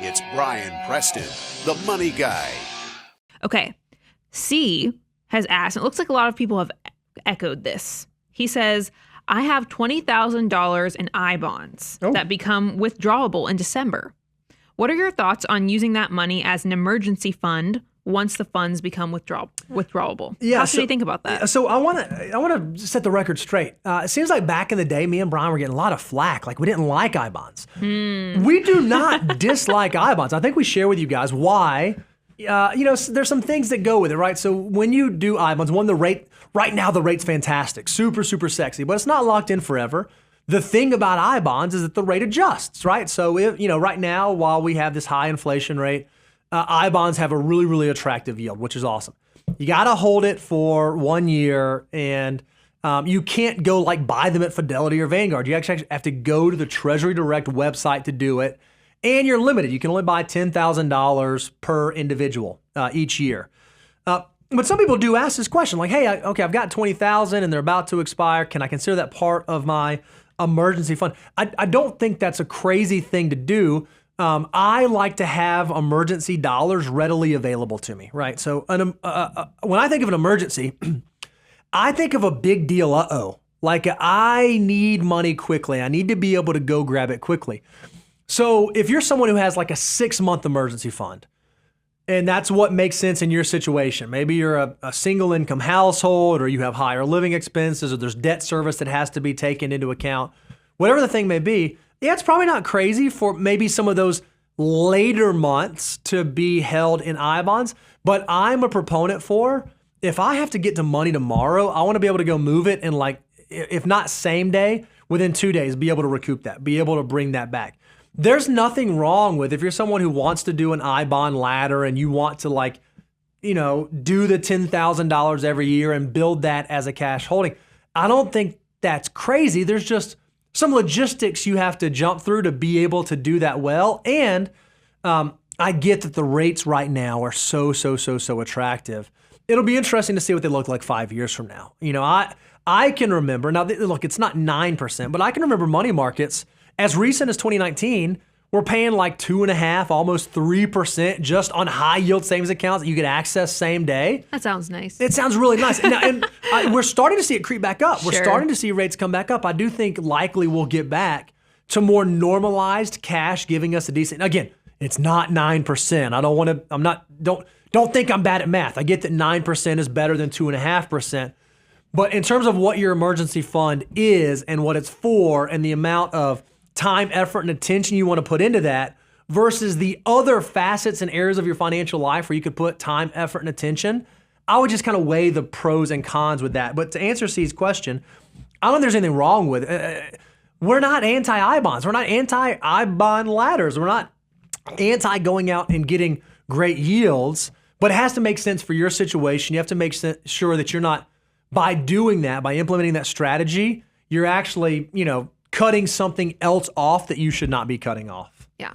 It's Brian Preston, the money guy. Okay. C has asked, and it looks like a lot of people have echoed this. He says, I have $20,000 in I bonds that become withdrawable in December. What are your thoughts on using that money as an emergency fund once the funds become withdrawable? Yeah, How should we think about that? So I want to set the record straight. It seems like back in the day, me and Brian were getting a lot of flack. Like we didn't like I bonds. We do not dislike I bonds. I think we share with you guys why. There's some things that go with it, right? So when you do I bonds, the rate right now, the rate's fantastic, super, super sexy, but it's not locked in forever. The thing about I bonds is that the rate adjusts, right? So right now, while we have this high inflation rate, I bonds have a really, really attractive yield, which is awesome. You got to hold it for 1 year, and you can't go like buy them at Fidelity or Vanguard. You actually have to go to the Treasury Direct website to do it, and you're limited. You can only buy $10,000 per individual each year. But some people do ask this question, like, hey, I've got $20,000 and they're about to expire. Can I consider that part of my emergency fund? I don't think that's a crazy thing to do. I like to have emergency dollars readily available to me, right? So when I think of an emergency, I think of a big deal, like I need money quickly. I need to be able to go grab it quickly. So if you're someone who has like a 6-month emergency fund, and that's what makes sense in your situation. Maybe you're a single income household, or you have higher living expenses, or there's debt service that has to be taken into account. Whatever the thing may be, yeah, it's probably not crazy for maybe some of those later months to be held in I bonds, but I'm a proponent for, if I have to get to money tomorrow, I want to be able to go move it in like, if not same day, within 2 days, be able to recoup that, be able to bring that back. There's nothing wrong with, if you're someone who wants to do an I bond ladder and you want to do the $10,000 every year and build that as a cash holding. I don't think that's crazy. There's just some logistics you have to jump through to be able to do that well. And I get that the rates right now are so attractive. It'll be interesting to see what they look like 5 years from now. I can remember, now look, it's not 9%, but I can remember money markets as recent as 2019, we're paying like 2.5%, almost 3% just on high yield savings accounts that you could access same day. That sounds nice. It sounds really nice. And we're starting to see it creep back up. We're Sure. starting to see rates come back up. I do think likely we'll get back to more normalized cash giving us a decent, again, it's not 9%. Don't think I'm bad at math. I get that 9% is better than 2.5%. But in terms of what your emergency fund is and what it's for and the amount of time, effort, and attention you want to put into that versus the other facets and areas of your financial life where you could put time, effort, and attention, I would just kind of weigh the pros and cons with that. But to answer C's question, I don't think there's anything wrong with it. We're not anti-I bonds. We're not anti-I bond ladders. We're not anti going out and getting great yields, but it has to make sense for your situation. You have to make sure that you're not, by doing that, by implementing that strategy, you're actually, cutting something else off that you should not be cutting off. Yeah.